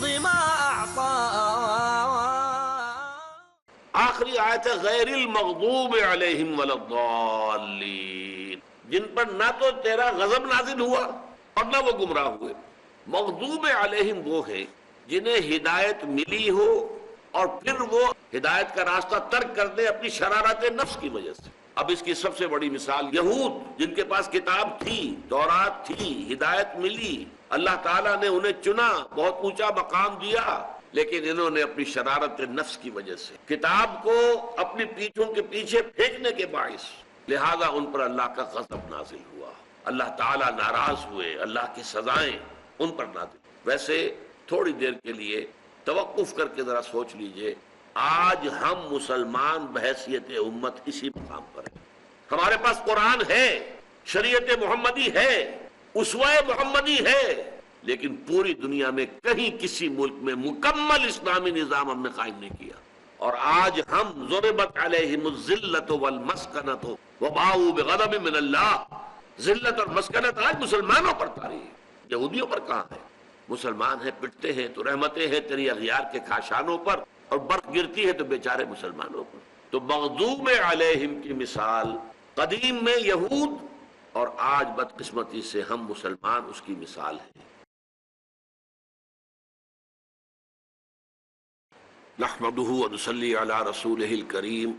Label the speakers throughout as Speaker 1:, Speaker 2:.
Speaker 1: العصر ما أعطى.
Speaker 2: آخری آیت ہے غیر المغضوب علیہم ولا الضالین، جن پر نہ تو تیرا غضب نازل ہوا اور نہ وہ گمراہ ہوئے۔ مغضوب علیہم وہ ہے جنہیں ہدایت ملی ہو اور پھر وہ ہدایت کا راستہ ترک کر دے اپنی شرارت نفس کی وجہ سے۔ اب اس کی سب سے بڑی مثال یہود، جن کے پاس کتاب تھی، تورات تھی، ہدایت ملی، اللہ تعالیٰ نے انہیں چنا، بہت اونچا مقام دیا، لیکن انہوں نے اپنی شرارت نفس کی وجہ سے کتاب کو اپنی پیٹھوں کے پیچھے پھینکنے کے باعث لہذا ان پر اللہ کا غضب نازل ہوا، اللہ تعالیٰ ناراض ہوئے، اللہ کی سزائیں ان پر نازل۔ ویسے تھوڑی دیر کے لیے توقف کر کے ذرا سوچ لیجئے، آج ہم مسلمان بحیثیت امت اسی مقام پر ہیں۔ ہمارے پاس قرآن ہے، شریعت محمدی ہے، اسوہ محمدی ہے، لیکن پوری دنیا میں کہیں کسی ملک میں مکمل اسلامی نظام ہم نے قائم نہیں کیا۔ اور آج ہم ضربت علیہم الذلۃ والمسکنۃ وباؤوا بغضب من اللہ، ذلت اور مسکنت آج مسلمانوں پر طاری ہے، یہودیوں پر کہاں ہے؟ مسلمان ہیں پٹتے ہیں تو رحمتیں ہیں تیری اغیار کے کاشانوں پر، اور برف گرتی ہے تو بیچارے مسلمانوں پر۔ تو مغضوب علیہم کی مثال قدیم میں یہود، اور آج بدقسمتی سے ہم مسلمان اس کی مثال ہیں۔ نحمده ونصلي على رسوله الكريم،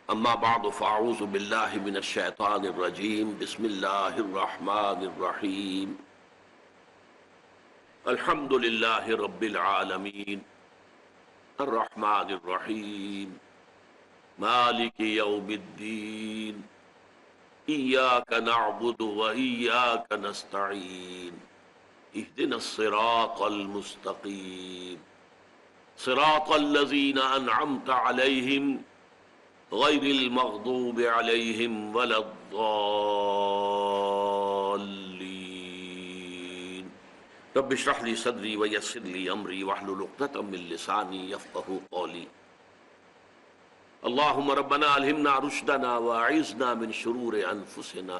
Speaker 2: اما بعد فاعوذ بالله من الشيطان الرجيم، بسم الله الرحمن الرحيم، الحمد لله رب العالمين، الرحمن الرحيم، مالك يوم الدين، إياك نعبد وإياك نستعين، اهدنا الصراط المستقيم، صراط الذين أنعمت عليهم غير المغضوب عليهم ولا الضالين، رب اشرح لي صدري ويسر لي أمري واحلل عقدة من لساني يفقهوا قولي، اللهم ربنا ألهمنا رشدنا وأعذنا من شرور أنفسنا،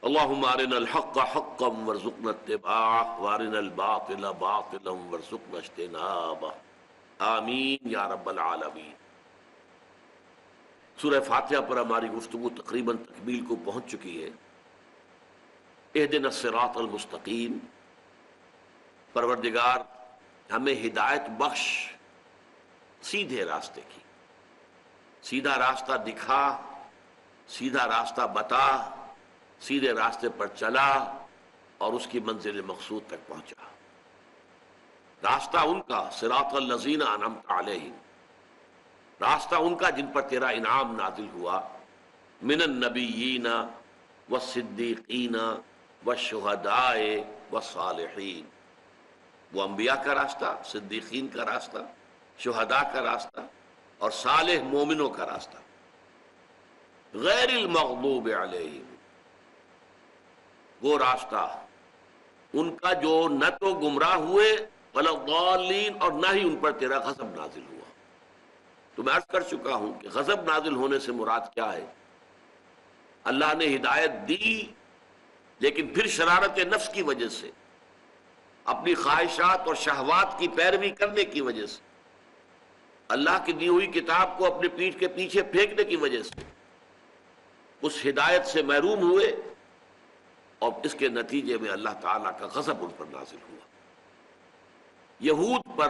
Speaker 2: اللهم أرنا الحق حقا وارزقنا اتباعه وأرنا الباطل باطلا وارزقنا اجتنابه، آمین یا رب العالمین۔ سورہ فاتحہ پر ہماری گفتگو تقریباً تکمیل کو پہنچ چکی ہے۔ اہدنا الصراط المستقیم، پروردگار ہمیں ہدایت بخش سیدھے راستے کی، سیدھا راستہ دکھا، سیدھا راستہ بتا، سیدھے راستے پر چلا اور اس کی منزل مقصود تک پہنچا۔ راستہ ان کا صراط الذین انعمت علیہم، راستہ ان کا جن پر تیرا انعام نازل ہوا، من النبیین والصدیقین والشہداء والصالحین، وہ انبیاء کا راستہ، صدیقین کا راستہ، شہداء کا راستہ اور صالح مومنوں کا راستہ۔ غیر المغضوب علیہم، وہ راستہ ان کا جو نہ تو گمراہ ہوئے ولا الضالین، اور نہ ہی ان پر تیرا غضب نازل ہوا۔ تو میں عرض کر چکا ہوں کہ غضب نازل ہونے سے مراد کیا ہے؟ اللہ نے ہدایت دی لیکن پھر شرارت نفس کی وجہ سے، اپنی خواہشات اور شہوات کی پیروی کرنے کی وجہ سے، اللہ کی دی ہوئی کتاب کو اپنے پیٹھ کے پیچھے پھینکنے کی وجہ سے اس ہدایت سے محروم ہوئے، اور اس کے نتیجے میں اللہ تعالیٰ کا غضب ان پر نازل ہوا۔ یہود پر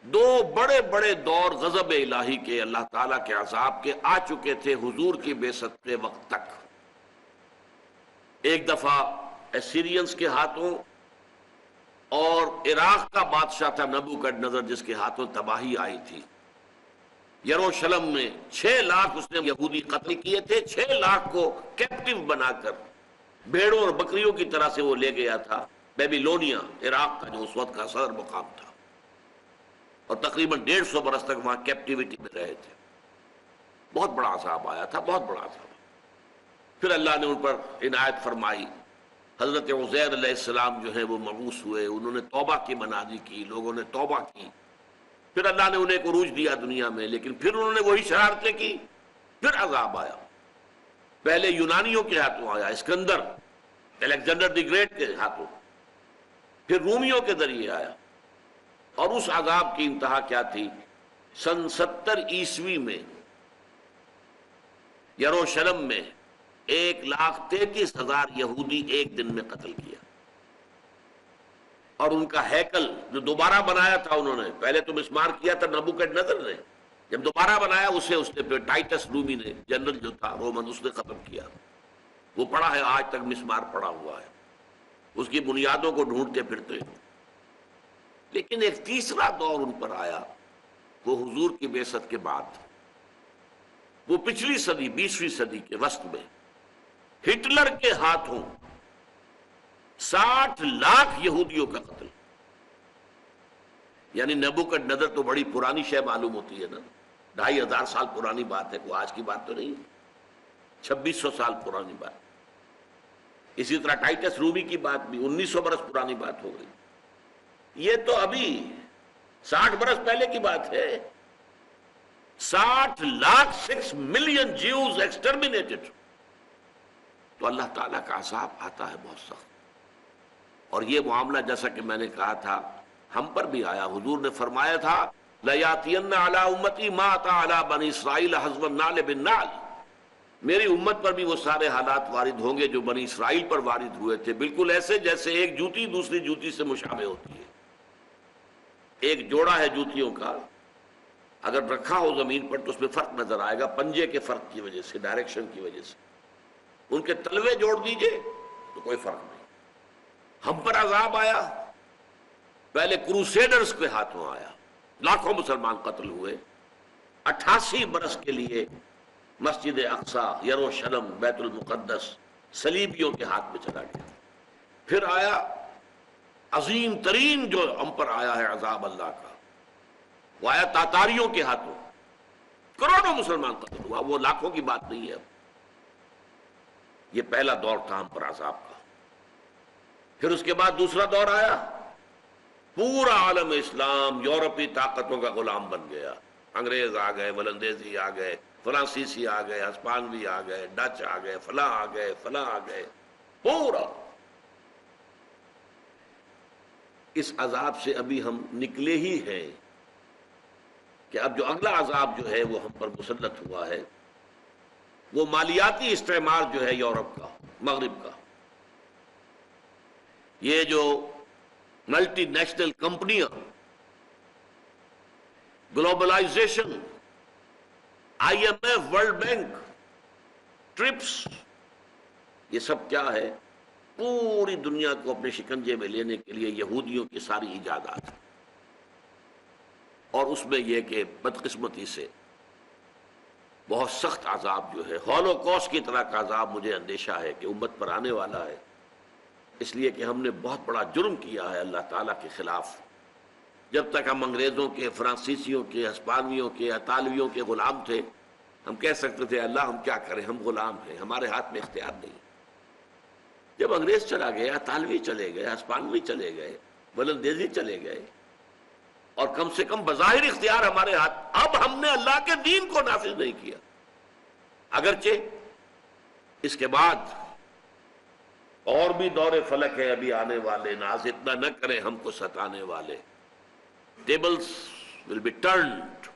Speaker 2: دو بڑے بڑے دور غضب الہی کے، اللہ تعالیٰ کے عذاب کے آ چکے تھے حضور کی بعثت کے وقت تک۔ ایک دفعہ اسیرینز کے ہاتھوں، اور عراق کا بادشاہ تھا نبوکڈنضر جس کے ہاتھوں تباہی آئی تھی۔ یروشلم میں 6 لاکھ اس نے یہودی قتل کیے تھے، 6 لاکھ کو کیپٹیو بنا کر بھیڑوں اور بکریوں کی طرح سے وہ لے گیا تھا بیبیلونیا، عراق کا جو اس وقت کا صدر مقام تھا، اور تقریباً 150 برس تک وہاں کیپٹیوٹی میں رہے تھے۔ بہت بڑا عذاب آیا تھا، بہت بڑا عذاب۔ پھر اللہ نے ان پر عنایت فرمائی، حضرت عزیر علیہ السلام جو ہیں وہ مبعوث ہوئے، انہوں نے توبہ کی منادی کی، لوگوں نے توبہ کی، پھر اللہ نے انہیں ایک عروج دیا دنیا میں، لیکن پھر انہوں نے وہی شرارتیں کی، پھر عذاب آیا۔ پہلے یونانیوں کے ہاتھوں آیا، اسکندر، الیگزینڈر دی گریٹ کے ہاتھوں، پھر رومیوں کے ذریعے آیا، اور اس عذاب کی انتہا کیا تھی؟ سن 70 عیسوی میں یروشلم میں 1,33,000 یہودی ایک دن میں قتل کیا، اور ان کا ہیکل جو دوبارہ بنایا تھا انہوں نے، پہلے تو مسمار کیا تھا نبوکڈنیزر نے، جب دوبارہ بنایا اسے اس نے پھر ٹائٹس رومی نے، جنرل جو تھا رومن، اس نے ختم کیا۔ وہ پڑا ہے آج تک، مسمار پڑا ہوا ہے، اس کی بنیادوں کو ڈھونڈتے پھرتے۔ لیکن ایک تیسرا دور ان پر آیا، وہ حضور کی بعثت کے بعد، وہ پچھلی صدی 20ویں صدی کے وسط میں ہٹلر کے ہاتھوں 60 لاکھ یہودیوں کا قتل۔ یعنی نبوکڈنیزر تو بڑی پرانی شے معلوم ہوتی ہے نا، 2500 سال پرانی بات ہے، کوئی آج کی بات تو نہیں، 2600 سال پرانی بات۔ اسی طرح ٹائٹس رومی کی بات بھی 1900 برس پرانی بات ہو گئی۔ یہ تو ابھی 60 برس پہلے کی بات ہے۔ 60 لاکھ 6 ملین جیوز ایکسٹرمینیٹڈ۔ تو اللہ تعالیٰ کا عذاب آتا ہے بہت سخت، اور یہ معاملہ جیسا کہ میں نے کہا تھا ہم پر بھی آیا۔ حضور نے فرمایا تھا لَيَأْتِيَنَّ عَلَىٰ أُمَّتِي مَا أَتَىٰ عَلَىٰ بَنِي إِسْرَائِيلَ حَزْوَ النَّعْلِ بِالنَّعْلِ۔ میری امت پر بھی وہ سارے حالات وارد ہوں گے جو بنی اسرائیل پر وارد ہوئے تھے، بالکل ایسے جیسے ایک جوتی دوسری جوتی سے مشابہ ہوتی ہے۔ ایک جوڑا ہے جوتیوں کا، اگر رکھا ہو زمین پر تو اس میں فرق نظر آئے گا، پنجے کے فرق کی وجہ سے، ڈائریکشن کی وجہ سے۔ ان کے تلوے جوڑ دیجئے تو کوئی فرق نہیں۔ ہم پر عذاب آیا، پہلے کروسیڈرز کے ہاتھوں آیا، لاکھوں مسلمان قتل ہوئے، 88 برس کے لیے مسجد اقصی، یروشلم، بیت المقدس صلیبیوں کے ہاتھ میں چلا گیا۔ پھر آیا عظیم ترین جو ہم پر آیا ہے عذاب اللہ کا، وہ آیا تاتاریوں کے ہاتھوں، کروڑوں مسلمان قتل ہوا، وہ لاکھوں کی بات نہیں ہے۔ یہ پہلا دور تھا ہم پر عذاب کا۔ پھر اس کے بعد دوسرا دور آیا، پورا عالم اسلام یورپی طاقتوں کا غلام بن گیا۔ انگریز آ گئے، ولندیزی آ گئے، فرانسیسی آ گئے، ہسپانوی آ گئے، ڈچ آ گئے، فلاں آ گئے، فلاں آ گئے، پورا۔ اس عذاب سے ابھی ہم نکلے ہی ہیں کہ اب جو اگلا عذاب جو ہے وہ ہم پر مسلط ہوا ہے، وہ مالیاتی استعمار جو ہے یورپ کا، مغرب کا۔ یہ جو ملٹی نیشنل کمپنیاں، globalisation, IMF، world bank, TRIPS, یہ سب کیا ہے؟ پوری دنیا کو اپنے شکنجے میں لینے کے لیے یہودیوں کی ساری ایجادات، اور اس میں یہ کہ بدقسمتی سے بہت سخت عذاب جو ہے، ہولوکوسٹ کی طرح کا عذاب مجھے اندیشہ ہے کہ امت پر آنے والا ہے، اس لیے کہ ہم نے بہت بڑا جرم کیا ہے اللہ تعالیٰ کے خلاف۔ جب تک ہم انگریزوں کے، فرانسیسیوں کے، ہسپانویوں کے، اطالویوں کے غلام تھے، ہم کہہ سکتے تھے اللہ ہم کیا کریں، ہم غلام ہیں، ہمارے ہاتھ میں اختیار نہیں۔ جب انگریز چلا گیا، اطالوی چلے گئے، ہسپانوی چلے گئے، ولندیزی چلے گئے، اور کم سے کم بظاہر اختیار ہمارے ہاتھ، اب ہم نے اللہ کے دین کو نافذ نہیں کیا۔ اگرچہ اس کے بعد اور بھی دور فلک ہے ابھی آنے والے، ناز اتنا نہ کریں ہم کو ستانے والے۔ ٹیبلز ول بی ٹرنڈ،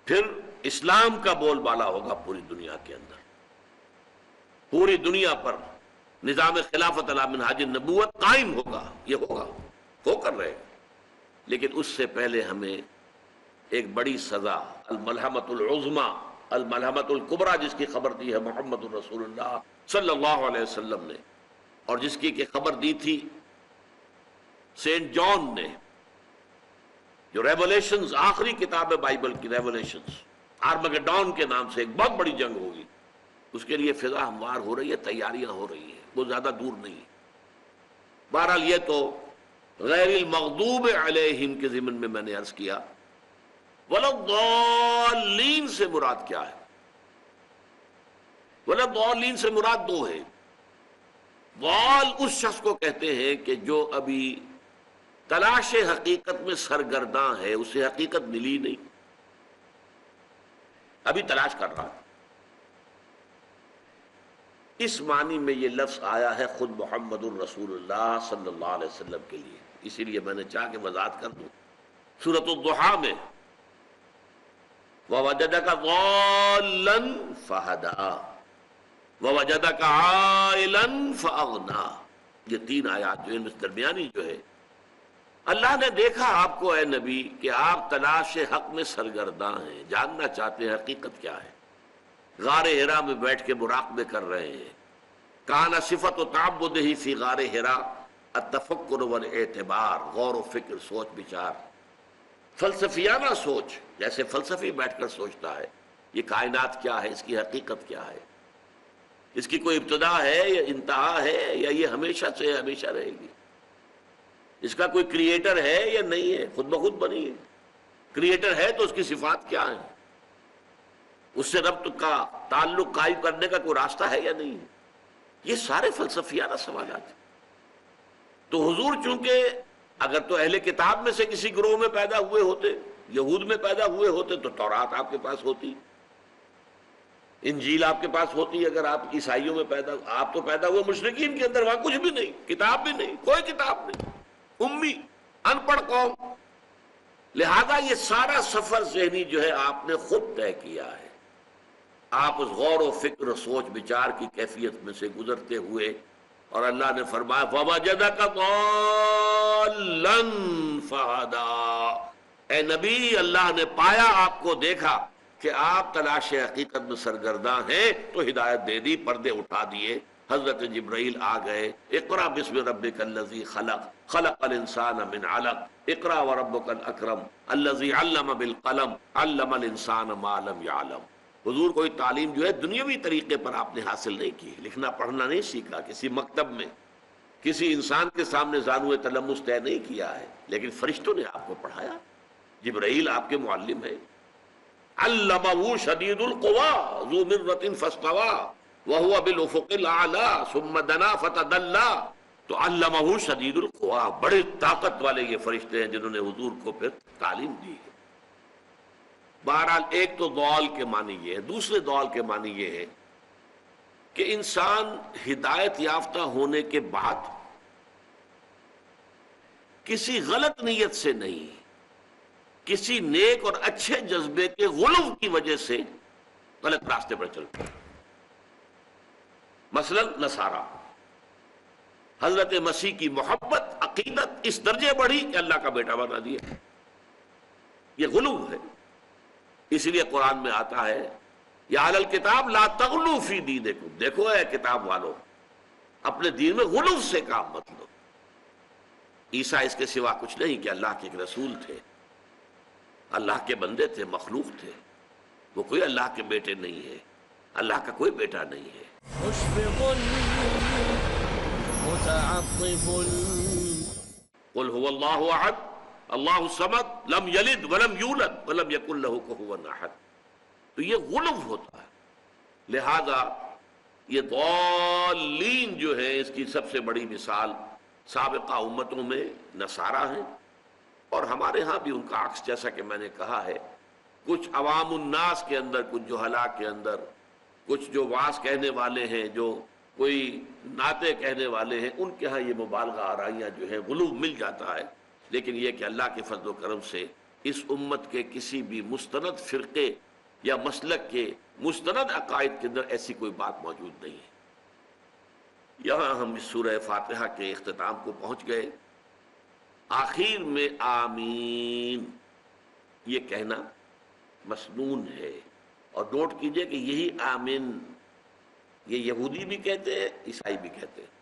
Speaker 2: پھر اسلام کا بول بالا ہوگا پوری دنیا کے اندر، پوری دنیا پر نظام خلافت علی منہاج النبوت قائم ہوگا، یہ ہوگا، ہو کر رہے گا۔ لیکن اس سے پہلے ہمیں ایک بڑی سزا، الملحمۃ العظمیٰ، الملحمۃ الکبریٰ، جس کی خبر دی ہے محمد الرسول اللہ صلی اللہ علیہ وسلم نے، اور جس کی کہ خبر دی تھی سینٹ جان نے، جو ریولیشنز، آخری کتاب ہے بائبل کی، ریولیشنز، آرمگڈون کے نام سے ایک بہت بڑی جنگ ہوگی، اس کے لیے فضا ہموار ہو رہی ہے، تیاریاں ہو رہی ہیں، وہ زیادہ دور نہیں ہے۔ بہرحال یہ تو غیر المغضوب علیہم کے ضمن میں نے عرض کیا۔ وَلَضَّالِّينَ سے مراد کیا ہے؟ وَلَضَّالِّينَ سے مراد دو ہے۔ ضال اس شخص کو کہتے ہیں کہ جو ابھی تلاش حقیقت میں سرگرداں ہے، اسے حقیقت ملی نہیں، ابھی تلاش کر رہا ہے۔ اس معنی میں یہ لفظ آیا ہے خود محمد الرسول اللہ صلی اللہ علیہ وسلم کے لیے، اسی لیے میں نے چاہ کے وضاحت کر دوں۔ سورۃ الضحیٰ میں وَوَجَدَكَ ضَالًّا فَهَدَىٰ وَوَجَدَكَ عَائِلًا فَأَغْنَىٰ، یہ تین آیات جو ان میں درمیانی جو ہے، اللہ نے دیکھا آپ کو اے نبی کہ آپ تلاش حق میں سرگرداں ہیں، جاننا چاہتے ہیں حقیقت کیا ہے، غار حرا میں بیٹھ کے مراقبے کر رہے ہیں۔ کان صفت و تعبدہ فی غار حرا التفکر والاعتبار، غور و فکر، سوچ بچار، فلسفیانہ سوچ، جیسے فلسفی بیٹھ کر سوچتا ہے یہ کائنات کیا ہے، اس کی حقیقت کیا ہے، اس کی کوئی ابتدا ہے یا انتہا ہے، یا یہ ہمیشہ سے ہمیشہ رہے گی، اس کا کوئی کریٹر ہے یا نہیں ہے، خود بخود بنی ہے، کریٹر ہے تو اس کی صفات کیا ہیں، اس سے ربط کا تعلق قائم کرنے کا کوئی راستہ ہے یا نہیں ہے، یہ سارے فلسفیانہ سوالات ہیں۔ تو حضور چونکہ اگر تو اہل کتاب میں سے کسی گروہ میں پیدا ہوئے ہوتے، یہود میں پیدا ہوئے ہوتے، تو تورات آپ کے پاس ہوتی، انجیل آپ کے پاس ہوتی، اگر آپ عیسائیوں میں آپ تو پیدا ہوئے مشرکین کے اندر، وہاں کچھ بھی نہیں، کتاب بھی نہیں، کوئی کتاب نہیں، امی، ان پڑھ قوم، لہذا یہ سارا سفر ذہنی جو ہے آپ نے خود طے کیا ہے، آپ اس غور و فکر و سوچ بچار کی کیفیت میں سے گزرتے ہوئے، اور اللہ نے فرمایا وَوَجَدَكَ ضَالًّا فَهَدَىٰ، اے نبی اللہ نے پایا آپ کو، دیکھا کہ آپ تلاش حقیقت میں سرگرداں ہیں تو ہدایت دے دی، پردے اٹھا دیے، حضرت جبرائیل آ گئے، اقرأ بسم ربک الذی خلق خلق الانسان من علق اقرأ وربک الاکرم الذی علم بالقلم علم الانسان ما لم یعلم۔ حضور کوئی تعلیم جو ہے دنیاوی طریقے پر آپ نے حاصل نہیں کی، لکھنا پڑھنا نہیں سیکھا، کسی مکتب میں کسی انسان کے سامنے زانوِ تلمس طے نہیں کیا ہے، لیکن فرشتوں نے آپ کو پڑھایا، جبرائیل آپ کے معلم ہے۔ علمہ شدید القویٰ ذو مرۃ فاستویٰ وہو بالافق الاعلیٰ ثم دنا فتدلی، تو علمہ شدید القویٰ، بڑے طاقت والے یہ فرشتے ہیں جنہوں نے حضور کو پھر تعلیم دی ہے۔ بہرحال ایک تو ضال کے معنی یہ ہے، دوسرے ضال کے معنی یہ ہے کہ انسان ہدایت یافتہ ہونے کے بعد کسی غلط نیت سے نہیں، کسی نیک اور اچھے جذبے کے غلو کی وجہ سے غلط راستے پر چلتا ہے۔ مثلا نصارہ، حضرت مسیح کی محبت عقیدت اس درجے بڑھی کہ اللہ کا بیٹا بنا دیا، یہ غلو ہے۔ اس لیے قرآن میں آتا ہے یا اہل الکتاب لا تغلو فی دینکم، دیکھو اے کتاب والو اپنے دین میں غلو سے کام مت لو۔ عیسیٰ اس کے سوا کچھ نہیں کہ اللہ کے ایک رسول تھے، اللہ کے بندے تھے، مخلوق تھے، وہ کوئی اللہ کے بیٹے نہیں ہے، اللہ کا کوئی بیٹا نہیں ہے۔
Speaker 1: مشفق متعطف
Speaker 2: قل هو اللہ احد اللہ الصمد لم یلد ولم یولد ولم یکن لہ کفوا احد، تو یہ غلو ہوتا ہے۔ لہذا یہ ضالین جو ہے اس کی سب سے بڑی مثال سابقہ امتوں میں نصارہ ہیں، اور ہمارے ہاں بھی ان کا عکس، جیسا کہ میں نے کہا ہے، کچھ عوام الناس کے اندر، کچھ جہلاء کے اندر، کچھ جو واعظ کہنے والے ہیں، جو کوئی نعتیں کہنے والے ہیں، ان کے ہاں یہ مبالغہ آرائیاں جو ہے غلو مل جاتا ہے، لیکن یہ کہ اللہ کے فضل و کرم سے اس امت کے کسی بھی مستند فرقے یا مسلک کے مستند عقائد کے اندر ایسی کوئی بات موجود نہیں ہے۔ یہاں ہم اس سورہ فاتحہ کے اختتام کو پہنچ گئے۔ آخر میں آمین یہ کہنا مسنون ہے، اور نوٹ کیجئے کہ یہی آمین یہ یہودی بھی کہتے ہیں، عیسائی بھی کہتے ہیں،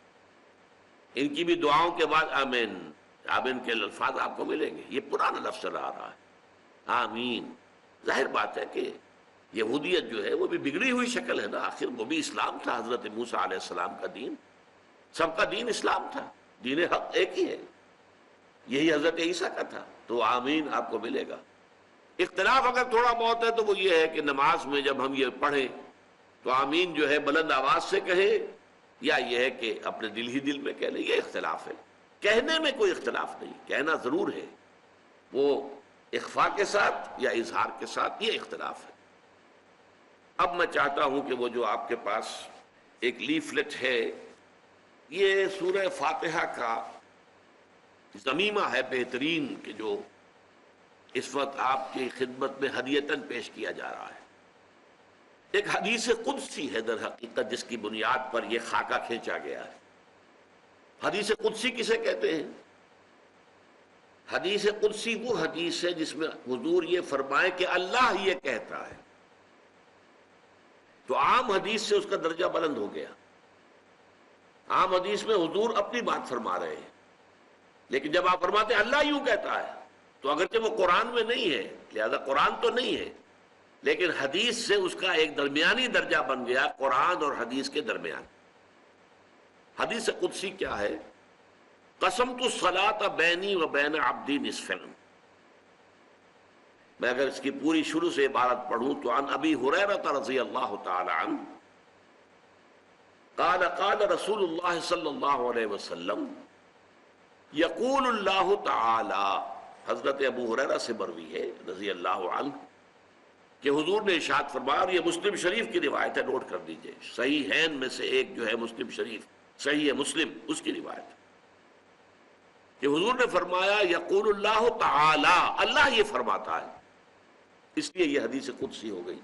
Speaker 2: ان کی بھی دعاؤں کے بعد آمین، آمین کے الفاظ آپ کو ملیں گے، یہ پرانا لفظ چلا آ رہا ہے آمین۔ ظاہر بات ہے کہ یہودیت جو ہے وہ بھی بگڑی ہوئی شکل ہے نا، آخر وہ بھی اسلام تھا، حضرت موسیٰ علیہ السلام کا دین، سب کا دین اسلام تھا، دین حق ایک ہی ہے، یہی حضرت عیسیٰ کا تھا، تو آمین آپ کو ملے گا۔ اختلاف اگر تھوڑا بہت ہے تو وہ یہ ہے کہ نماز میں جب ہم یہ پڑھیں تو آمین جو ہے بلند آواز سے کہیں، یا یہ ہے کہ اپنے دل ہی دل میں کہہ لیں، یہ اختلاف ہے۔ کہنے میں کوئی اختلاف نہیں، کہنا ضرور ہے، وہ اخفاء کے ساتھ یا اظہار کے ساتھ، یہ اختلاف ہے۔ اب میں چاہتا ہوں کہ وہ جو آپ کے پاس ایک لیفلٹ ہے، یہ سورہ فاتحہ کا ضمیمہ ہے بہترین کہ جو اس وقت آپ کی خدمت میں ہدیتاً پیش کیا جا رہا ہے۔ ایک حدیث قدسی ہے در حقیقت، جس کی بنیاد پر یہ خاکہ کھینچا گیا ہے۔ حدیث قدسی کسے کہتے ہیں؟ حدیث قدسی وہ حدیث ہے جس میں حضور یہ فرمائے کہ اللہ یہ کہتا ہے، تو عام حدیث سے اس کا درجہ بلند ہو گیا۔ عام حدیث میں حضور اپنی بات فرما رہے ہیں، لیکن جب آپ فرماتے ہیں اللہ یوں کہتا ہے، تو اگرچہ وہ قرآن میں نہیں ہے، لہذا قرآن تو نہیں ہے، لیکن حدیث سے اس کا ایک درمیانی درجہ بن گیا، قرآن اور حدیث کے درمیان۔ حدیث قدسی کیا ہے؟ قسمت الصلاۃ بینی و بین عبدی نصفین۔ میں اگر اس کی پوری شروع سے عبارت پڑھوں تو عن ابی ہریرہ رضی اللہ تعالی عنہ قال قال رسول اللہ صلی اللہ علیہ وسلم یقول اللہ تعالی، حضرت ابو ہریرہ سے مروی ہے رضی اللہ عنہ کہ حضور نے ارشاد فرمایا، اور یہ مسلم شریف کی روایت ہے، نوٹ کر دیجئے، صحیحین میں سے ایک جو ہے مسلم شریف، صحیح ہے مسلم، اس کی روایت ہے کہ حضور نے فرمایا یقول اللہ تعالی، اللہ یہ فرماتا ہے، اس لیے یہ حدیث قدسی ہو گئی۔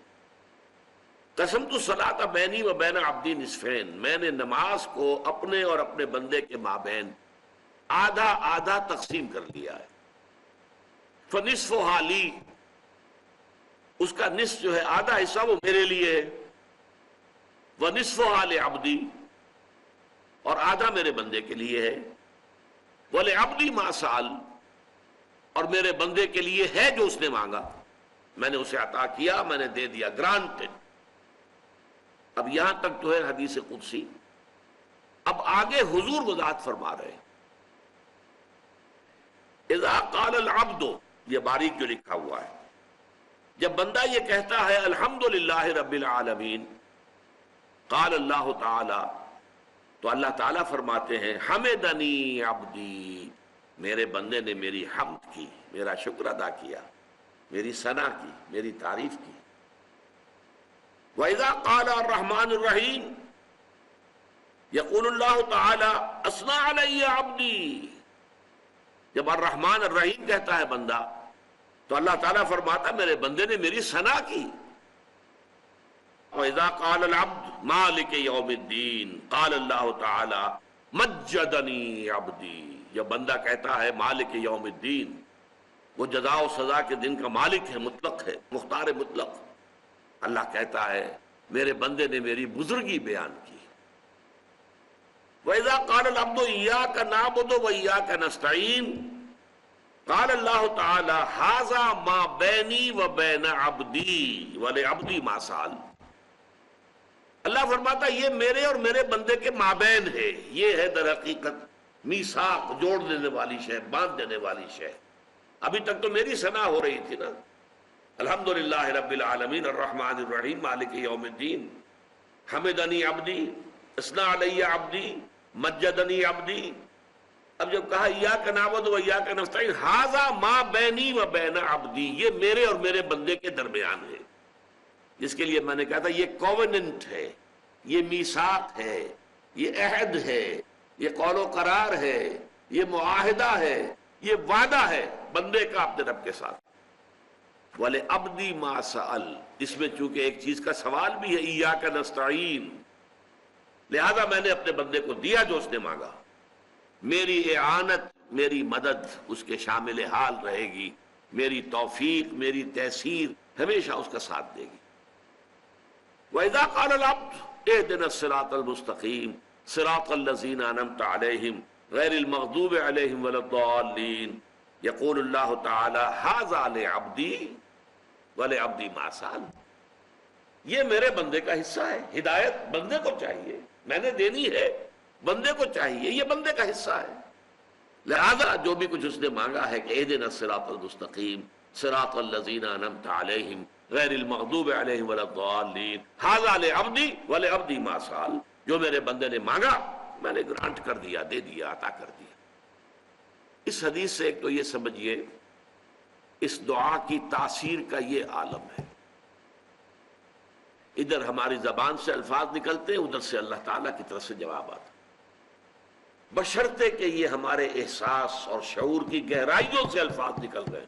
Speaker 2: قسمت الصلاۃ بینی و بین عبدی نصفین، میں نے نماز کو اپنے اور اپنے بندے کے مابین آدھا آدھا تقسیم کر لیا ہے۔ فنصفھا لی، اس کا نصف جو ہے آدھا حصہ وہ میرے لیے ہے، ونصفھا لعبدی، اور آدھا میرے بندے کے لیے ہے، وَلِعَبْدِ مَا سَأَلَ، اور میرے بندے کے لیے ہے جو اس نے مانگا، میں نے اسے عطا کیا، میں نے دے دیا، گرانٹڈ۔ اب یہاں تک تو ہے حدیث قدسی۔ اب آگے حضور وضاحت فرما رہے ہیں، اذا قال العبد، یہ باریک جو لکھا ہوا ہے، جب بندہ یہ کہتا ہے الحمدللہ رب العالمین، قال اللہ تعالی، تو اللہ تعالیٰ فرماتے ہیں حمدنی عبدی، میرے بندے نے میری حمد کی، میرا شکر ادا کیا، میری ثنا کی، میری تعریف کی۔ وَإِذَا قَالَ الرَّحْمَنُ الرَّحِيمُ، یقول اللہ تعالیٰ اثنى علی عبدی، جب الرحمن الرحیم کہتا ہے بندہ تو اللہ تعالیٰ فرماتا میرے بندے نے میری ثنا کی۔ وَإِذَا قَالَ الْعَبْدُ مَالِكِ يَوْمِ الدِّينِ، قال اللہ تعالی مجدنی عبدی، جب بندہ کہتا ہے مالک یوم الدین، وہ جزا و سزا کے دن کا مالک ہے، مطلق ہے، مختار مطلق، اللہ کہتا ہے میرے بندے نے میری بزرگی بیان کی۔ وَإِذَا قَالَ الْعَبْدُ إِيَّاكَ نَعْبُدُ وَإِيَّاكَ نَسْتَعِينُ، قال اللہ تعالی ھذا ما بینی وبین عبدی ولعبدی ما سأل، اللہ فرماتا یہ میرے اور میرے بندے کے مابین ہے، یہ ہے در حقیقت میثاق، جوڑ دینے والی شے، باندھ دینے والی شے۔ ابھی تک تو میری ثنا ہو رہی تھی نا، الحمدللہ رب العالمین الرحمن الرحیم مالک یوم الدین، حمدنی عبدی، اثنى علی عبدی، مجدنی عبدی۔ اب جب کہا ایاک نعبد و ایاک نستعین، ھذا ما بینی و بین عبدی، یہ میرے اور میرے بندے کے درمیان ہے، جس کے لیے میں نے کہا تھا یہ کووننٹ ہے، یہ میثاق ہے، یہ عہد ہے، یہ قول و قرار ہے، یہ معاہدہ ہے، یہ وعدہ ہے بندے کا اپنے رب کے ساتھ۔ وَلِعَبْدِ مَا سَأَلَ، اس میں چونکہ ایک چیز کا سوال بھی ہے، ایاک نستعین، لہذا میں نے اپنے بندے کو دیا جو اس نے مانگا، میری اعانت، میری مدد اس کے شامل حال رہے گی، میری توفیق، میری تیسیر ہمیشہ اس کا ساتھ دے گی۔ وَإِذَا قَالَ الْعَبْدُ اهْدِنَا الصِّرَاطَ الْمُسْتَقِيمَ صِرَاطَ الَّذِينَ أَنْعَمْتَ عَلَيْهِمْ غَيْرِ الْمَغْضُوبِ عَلَيْهِمْ وَلَا الضَّالِّينَ، يقول اللہ تعالی ھذا لعبدی ولعبدی ما سأل، یہ میرے بندے کا حصہ ہے، ہدایت بندے کو چاہیے، میں نے دینی ہے، بندے کو چاہیے، یہ بندے کا حصہ ہے، لہذا جو بھی کچھ اس نے مانگا ہے کہ اهدنا الصراط المستقیم صراط الذین انعمت علیہم غیر المغضوب علیہم ولا الضالین، ھذا لعبدی ولعبدی ما سأل، جو میرے بندے نے مانگا میں نے گرانٹ کر دیا، دے دیا، عطا کر دیا۔ اس حدیث سے ایک تو یہ سمجھیے اس دعا کی تاثیر کا یہ عالم ہے۔ ادھر ہماری زبان سے الفاظ نکلتے ہیں، ادھر سے اللہ تعالیٰ کی طرف سے جواب آتا، بشرطے کہ یہ ہمارے احساس اور شعور کی گہرائیوں سے الفاظ نکل گئے۔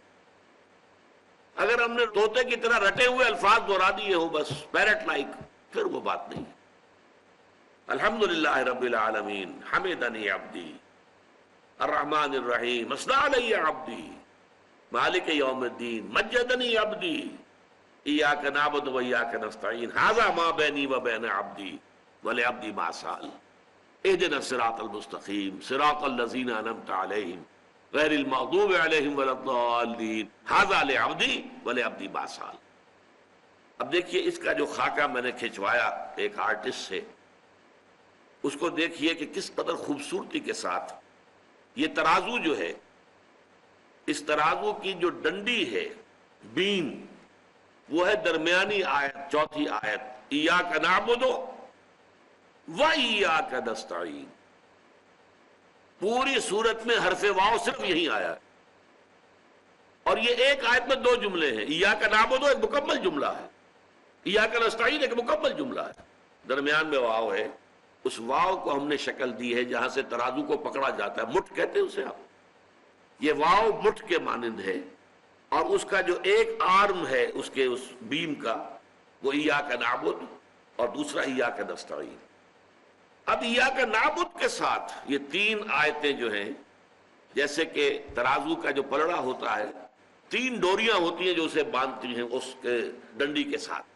Speaker 2: اگر ہم نے طوطے کی طرح رٹے ہوئے الفاظ دہرا دیے ہوں بس پیرٹ لائک، پھر وہ بات نہیں۔ الحمدللہ رب العالمین، حمدنی عبدی، الرحمن الرحیم، اثنى علی عبدی، مالک یوم الدین، مجدنی عبدی، ایاک نعبد و ایاک نستعین، ھذا ما بینی و بین عبدی ولعبدی ما سأل، اہدنا الصراط المستقیم صراط الذین انعمت علیہم غیر المغضوب علیہم ولا الضالین، ھذا لعبدی ولعبدی ما سأل۔ اب دیکھیے اس کا جو خاکہ میں نے کھنچوایا ایک آرٹسٹ سے، اس کو دیکھیے کہ کس قدر خوبصورتی کے ساتھ یہ ترازو جو ہے، اس ترازو کی جو ڈنڈی ہے، بیم، وہ ہے درمیانی آیت، چوتھی آیت، ایاک نعبد و ایاک نستعین۔ پوری صورت میں حرف واو صرف یہی آیا ہے، اور یہ ایک آیت میں دو جملے ہیں۔ ایاک نعبد ایک مکمل جملہ ہے، ایاک نستعین ایک مکمل جملہ ہے، درمیان میں واو ہے۔ اس واو کو ہم نے شکل دی ہے جہاں سے ترازو کو پکڑا جاتا ہے، مٹھ کہتے ہیں اسے آپ، یہ واو مٹھ کے مانند ہے، اور اس کا جو ایک آرم ہے اس کے اس بیم کا، وہ ایاک نعبد اور دوسرا ایاک نستعین۔ اب ایاک نعبد کے ساتھ یہ تین آیتیں جو ہیں، جیسے کہ ترازو کا جو پلڑا ہوتا ہے، تین ڈوریاں ہوتی ہیں جو اسے باندھتی ہیں اس کے ڈنڈی کے ساتھ،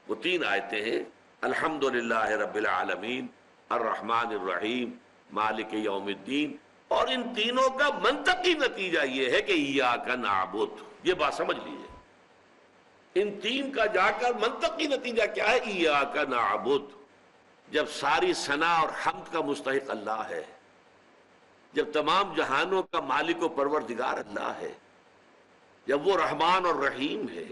Speaker 2: وہ تین آیتیں ہیں، الحمدللہ رب العالمین، الرحمن الرحیم، مالک یوم الدین۔ اور ان تینوں کا منطقی نتیجہ یہ ہے کہ ایاک نعبد، یہ بات سمجھ لیجیے، ان تین کا جا کر منطقی نتیجہ کیا ہے؟ ایاک نعبد۔ جب ساری ثنا اور حمد کا مستحق اللہ ہے، جب تمام جہانوں کا مالک و پروردگار اللہ ہے، جب وہ رحمان اور رحیم ہے،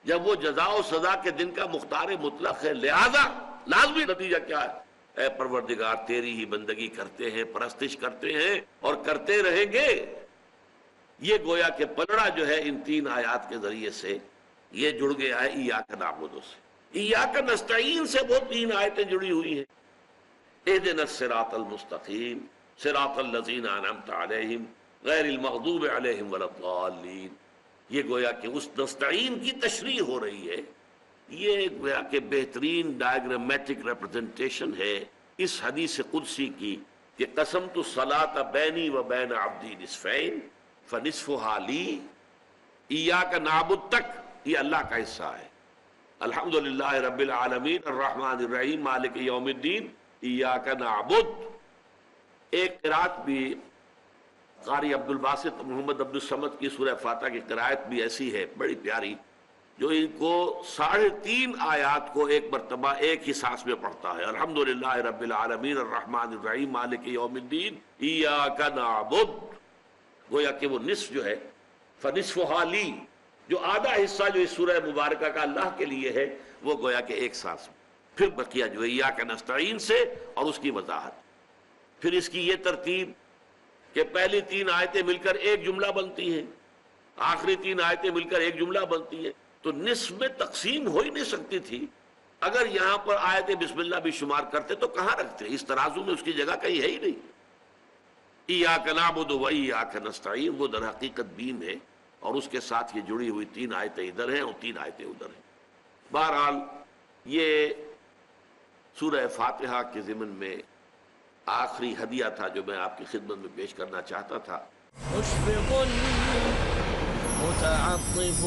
Speaker 2: جب وہ جزا و سزا کے دن کا مختار مطلق ہے، لہذا لازمی نتیجہ کیا ہے؟ اے پروردگار تیری ہی بندگی کرتے ہیں، پرستش کرتے ہیں اور کرتے رہیں گے۔ یہ گویا کہ پلڑا جو ہے ان تین آیات کے ذریعے سے یہ جڑ گیا ہے ایاک نعبد سے۔ ایاک نستعین سے وہ تین آیتیں جڑی ہوئی ہیں، اہدنا الصراط المستقیم صراط الذین انعمت علیہم غیر المغضوب علیہم ولا الضالین۔ یہ گویا کہ اس نستعین کی تشریح ہو رہی ہے، یہ گویا کہ بہترین ڈائیگرامیٹک ریپرزنٹیشن ہے اس حدیث قدسی کی کہ قسمت الصلاۃ بینی و بین عبدی نصفین فنصفها لی۔ ایاک نعبد تک یہ اللہ کا حصہ ہے، الحمدللہ رب العالمین، الرحمن الرحیم، مالک یوم الدین، ایاک نعبد۔ ایک قرات بھی قاری عبد الباسط محمد عبد الصمد کی سورہ فاتحہ کی قرائت بھی ایسی ہے بڑی پیاری، جو ان کو 3.5 آیات کو ایک مرتبہ ایک ہی سانس میں پڑھتا ہے، الحمدللہ رب العالمین، الرحمن الرحیم، مالک یوم الدین، ایاک نعبد۔ گویا کہ وہ نصف جو ہے فنصفها لی، جو آدھا حصہ جو اس سورہ مبارکہ کا اللہ کے لیے ہے، وہ گویا کہ ایک سانس میں، پھر بقیہ جو ہے ایاک نستعین سے اور اس کی وضاحت۔ پھر اس کی یہ ترتیب کہ پہلی 3 آیتیں مل کر ایک جملہ بنتی ہیں، آخری 3 آیتیں مل کر ایک جملہ بنتی ہیں، تو نصف میں تقسیم ہو ہی نہیں سکتی تھی۔ اگر یہاں پر آیت بسم اللہ بھی شمار کرتے تو کہاں رکھتے؟ اس ترازو میں اس کی جگہ کہیں ہے ہی نہیں۔ ایاک نعبد و ایاک نستعین وہ در حقیقت بیم ہے، اور اس کے ساتھ یہ جڑی ہوئی 3 آیتیں ادھر ہیں اور 3 آیتیں ادھر ہیں۔ بہرحال یہ سورہ فاتحہ کے ضمن میں آخری ہدیہ تھا جو میں آپ کی خدمت میں پیش کرنا چاہتا تھا۔
Speaker 1: مشفق متعطف